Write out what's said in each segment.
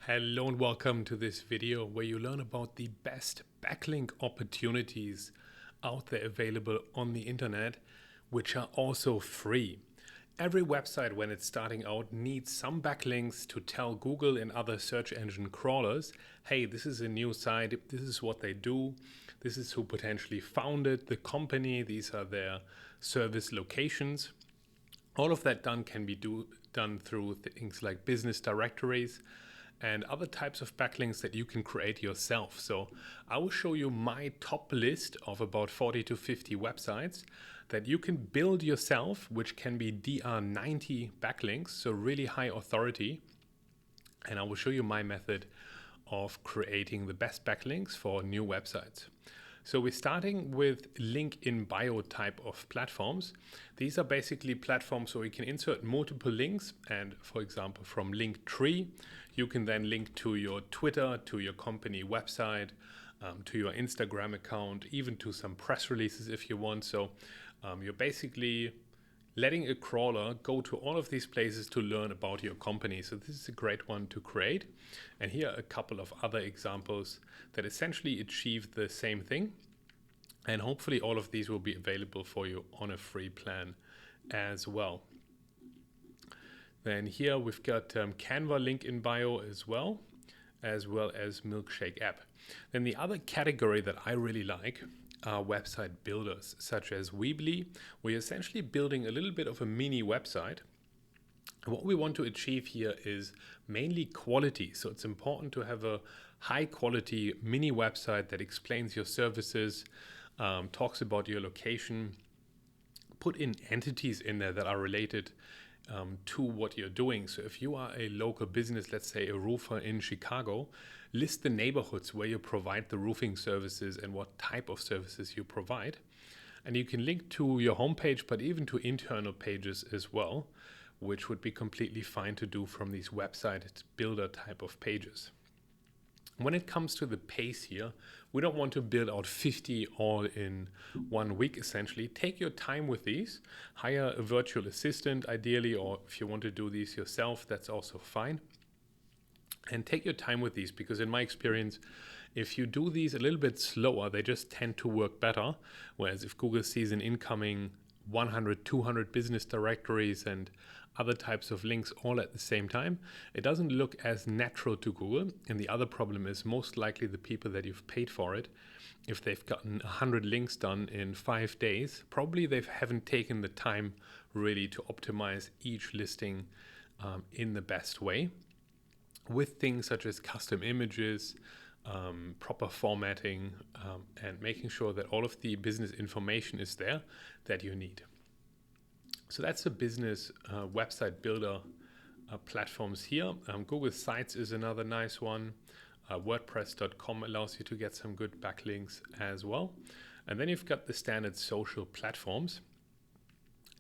Hello and welcome to this video where you learn about the best backlink opportunities out there available on the internet, which are also free. Every website when it's starting out needs some backlinks to tell Google and other search engine crawlers, hey, this is a new site, this is what they do, this is who potentially founded the company, these are their service locations. All of that can be done through things like business directories and other types of backlinks that you can create yourself. So I will show you my top list of about 40 to 50 websites that you can build yourself, which can be DR90 backlinks, so really high authority. And I will show you my method of creating the best backlinks for new websites. So we're starting with link in bio type of platforms. These are basically platforms where you can insert multiple links, and for example from Linktree you can then link to your Twitter, to your company website, to your Instagram account, even to some press releases if you want. So you're basically letting a crawler go to all of these places to learn about your company. So this is a great one to create. And here are a couple of other examples that essentially achieve the same thing. And hopefully all of these will be available for you on a free plan as well. Then here we've got Canva link in bio as well as Milkshake app. Then the other category that I really like are website builders, such as Weebly. We're essentially building a little bit of a mini website. What we want to achieve here is mainly quality. So it's important to have a high quality mini website that explains your services, talks about your location, put in entities in there that are related to what you're doing. So if you are a local business, let's say a roofer in Chicago, list the neighborhoods where you provide the roofing services and what type of services you provide. And you can link to your homepage, but even to internal pages as well, which would be completely fine to do from these website builder type of pages. When it comes to the pace here, we don't want to build out 50 all in 1 week, essentially. Take your time with these. Hire a virtual assistant, ideally, or if you want to do these yourself, that's also fine. And take your time with these, because in my experience, if you do these a little bit slower, they just tend to work better. Whereas if Google sees an incoming 100, 200 business directories and other types of links all at the same time, it doesn't look as natural to Google. And the other problem is most likely the people that you've paid for it, if they've gotten 100 links done in 5 days, probably they haven't taken the time really to optimize each listing in the best way with things such as custom images, proper formatting, and making sure that all of the business information is there that you need. So that's the business website builder platforms here. Google Sites is another nice one. WordPress.com allows you to get some good backlinks as well. And then you've got the standard social platforms.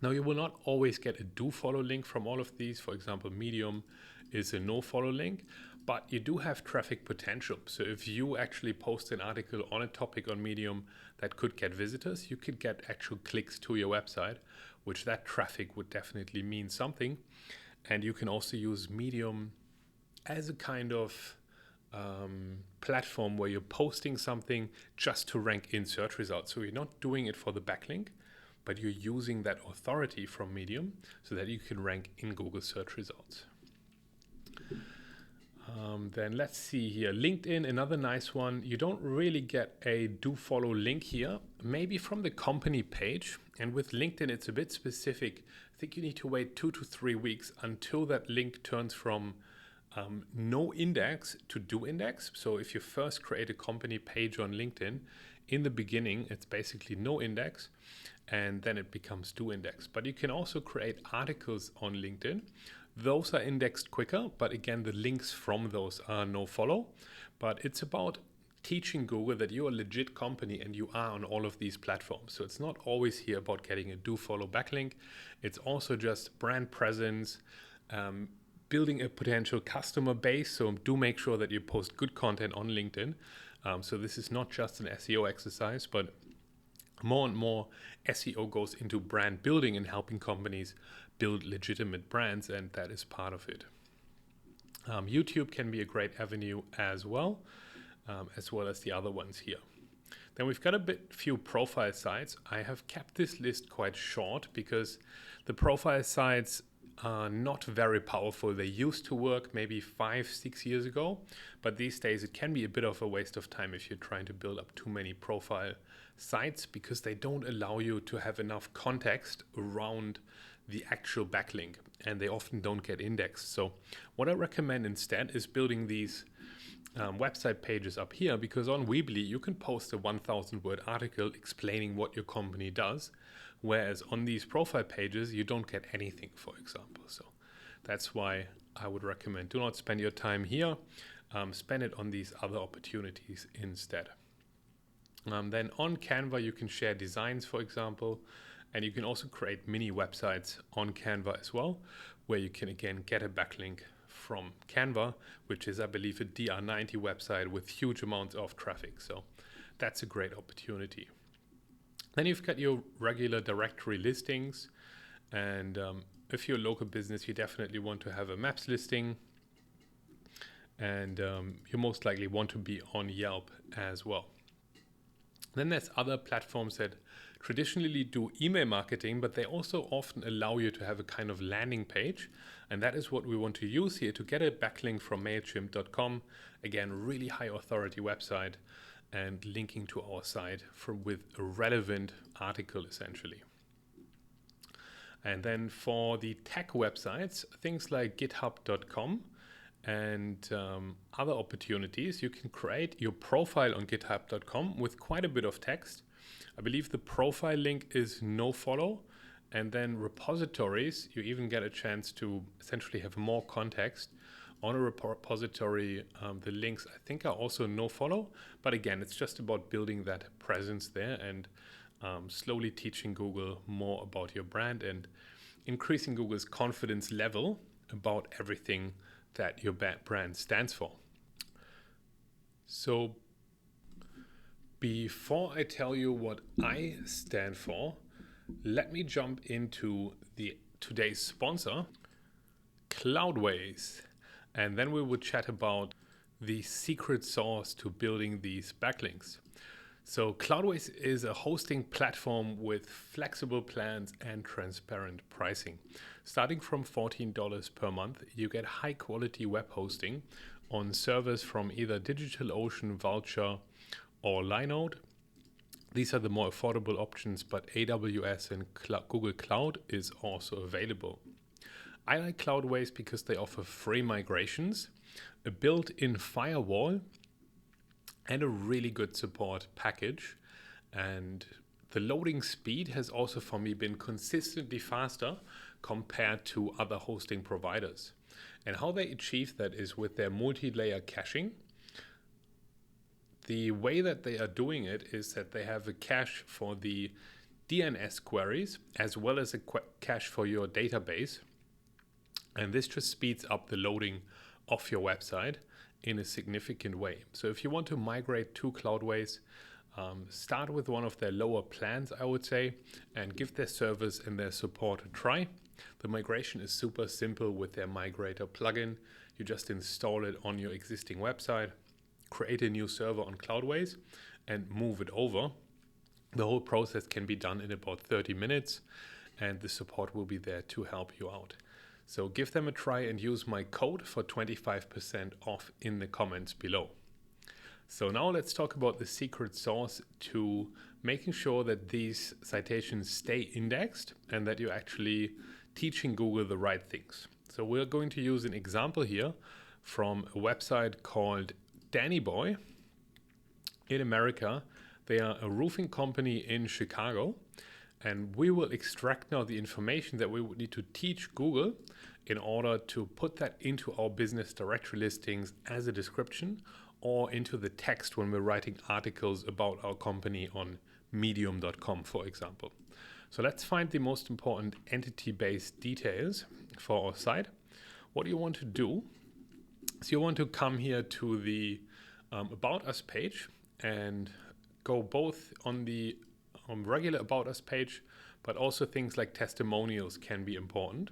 Now you will not always get a do follow link from all of these. For example, Medium is a no follow link, but you do have traffic potential. So if you actually post an article on a topic on Medium that could get visitors, you could get actual clicks to your website, which that traffic would definitely mean something. And you can also use Medium as a kind of platform where you're posting something just to rank in search results. So you're not doing it for the backlink, but you're using that authority from Medium so that you can rank in Google search results. Then let's see here. LinkedIn, another nice one. You don't really get a do follow link here, maybe from the company page. And with LinkedIn, it's a bit specific. I think you need to wait 2 to 3 weeks until that link turns from no index to do index. So if you first create a company page on LinkedIn, in the beginning, it's basically no index, and then it becomes do index. But you can also create articles on LinkedIn. Those are indexed quicker, but again, the links from those are no follow. But it's about teaching Google that you're a legit company and you are on all of these platforms. So it's not always here about getting a do follow backlink. It's also just brand presence, building a potential customer base. So do make sure that you post good content on LinkedIn. So this is not just an SEO exercise, but more and more SEO goes into brand building and helping companies build legitimate brands, and that is part of it. YouTube can be a great avenue as well as the other ones here. Then we've got few profile sites. I have kept this list quite short because the profile sites are not very powerful. They used to work maybe 5-6 years ago, but these days it can be a bit of a waste of time if you're trying to build up too many profile sites, because they don't allow you to have enough context around the actual backlink, and they often don't get indexed. So what I recommend instead is building these website pages up here, because on Weebly you can post a 1,000-word article explaining what your company does, whereas on these profile pages you don't get anything, for example. So that's why I would recommend, do not spend your time here, spend it on these other opportunities instead. Then on Canva you can share designs, for example, and you can also create mini websites on Canva as well, where you can again get a backlink from Canva, which is, I believe, a DR90 website with huge amounts of traffic. So that's a great opportunity. Then you've got your regular directory listings, and if you're a local business, you definitely want to have a maps listing, and you most likely want to be on Yelp as well. Then there's other platforms that traditionally do email marketing, but they also often allow you to have a kind of landing page. And that is what we want to use here to get a backlink from MailChimp.com. Again, really high authority website, and linking to our site with a relevant article essentially. And then for the tech websites, things like github.com and other opportunities, you can create your profile on github.com with quite a bit of text. I believe the profile link is nofollow, and then repositories, you even get a chance to essentially have more context on a repository. The links, I think, are also nofollow, but again, it's just about building that presence there and slowly teaching Google more about your brand and increasing Google's confidence level about everything that your brand stands for. So before I tell you what I stand for, let me jump into today's sponsor, Cloudways, and then we will chat about the secret sauce to building these backlinks. So Cloudways is a hosting platform with flexible plans and transparent pricing. Starting from $14 per month, you get high quality web hosting on servers from either DigitalOcean, Vultr, or Linode. These are the more affordable options, but AWS and Google Cloud is also available. I like Cloudways because they offer free migrations, a built-in firewall, and a really good support package. And the loading speed has also for me been consistently faster compared to other hosting providers. And how they achieve that is with their multi-layer caching. The way that they are doing it is that they have a cache for the DNS queries as well as a cache for your database. And this just speeds up the loading of your website in a significant way. So if you want to migrate to Cloudways, start with one of their lower plans, I would say, and give their service and their support a try. The migration is super simple with their migrator plugin. You just install it on your existing website, create a new server on Cloudways, and move it over. The whole process can be done in about 30 minutes, and the support will be there to help you out. So give them a try and use my code for 25% off in the comments below. So now let's talk about the secret sauce to making sure that these citations stay indexed and that you're actually teaching Google the right things. So we're going to use an example here from a website called Danny Boy in America. They are a roofing company in Chicago, and we will extract now the information that we would need to teach Google in order to put that into our business directory listings as a description or into the text when we're writing articles about our company on medium.com, for example. So let's find the most important entity-based details for our site. What you want to do is you want to come here to the About Us page and go both on the regular About Us page, but also things like testimonials can be important.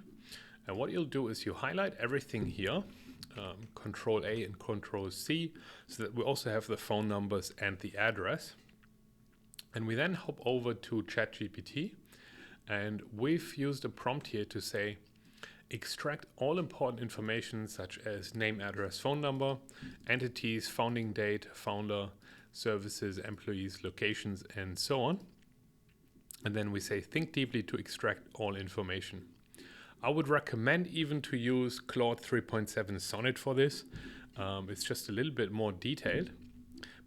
And what you'll do is you highlight everything here Control A and Control C, so that we also have the phone numbers and the address. And we then hop over to ChatGPT, and we've used a prompt here to say, extract all important information such as name, address, phone number, entities, founding date, founder, services, employees, locations, and so on. And then we say, think deeply to extract all information. I would recommend even to use Claude 3.7 Sonnet for this. It's just a little bit more detailed,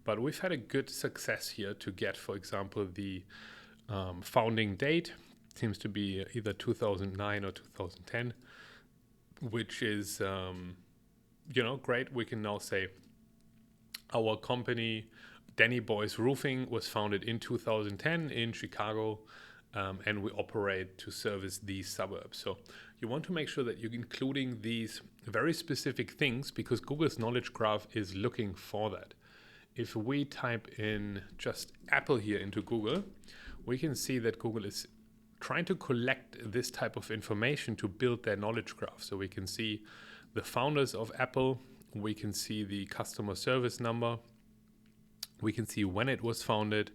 but we've had a good success here to get, for example, the founding date. Seems to be either 2009 or 2010, which is, great. We can now say our company, Danny Boy's Roofing, was founded in 2010 in Chicago, and we operate to service these suburbs. So you want to make sure that you're including these very specific things, because Google's knowledge graph is looking for that. If we type in just Apple here into Google, we can see that Google is trying to collect this type of information to build their knowledge graph. So we can see the founders of Apple, we can see the customer service number, we can see when it was founded,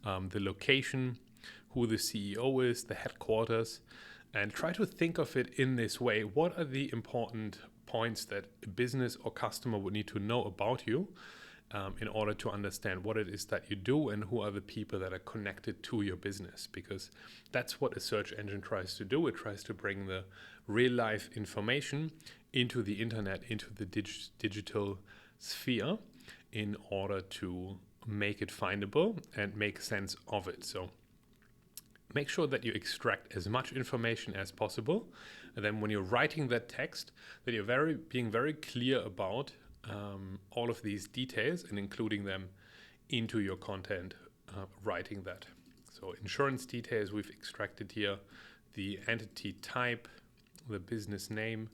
the location, who the CEO is, the headquarters, and try to think of it in this way. What are the important points that a business or customer would need to know about you in order to understand what it is that you do and who are the people that are connected to your business? Because that's what a search engine tries to do. It tries to bring the real life information into the internet, into the digital sphere, in order to make it findable and make sense of it. So make sure that you extract as much information as possible. And then when you're writing that text, that you're being very clear about all of these details and including them into your content, writing that. So insurance details we've extracted here, the entity type, the business name,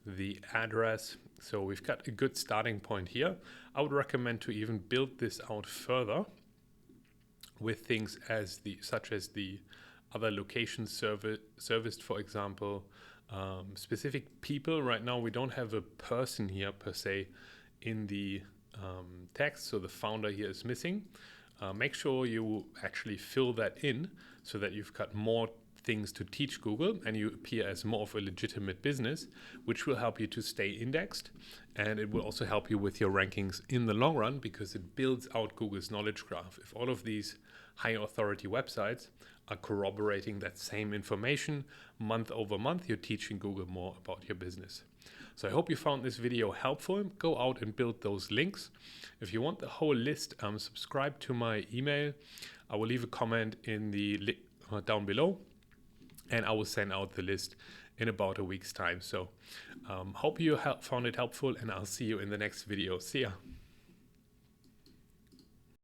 the address. So we've got a good starting point here. I would recommend to even build this out further with things such as the other locations serviced, for example, specific people. Right now we don't have a person here per se in the text, so the founder here is missing. Make sure you actually fill that in so that you've got more things to teach Google and you appear as more of a legitimate business, which will help you to stay indexed, and it will also help you with your rankings in the long run, because it builds out Google's knowledge graph. If all of these high authority websites are corroborating that same information month over month, you're teaching Google more about your business. So I hope you found this video helpful. Go out and build those links. If you want the whole list, subscribe to my email. I will leave a comment in the down below, and I will send out the list in about a week's time. So hope you found it helpful, and I'll see you in the next video. See ya.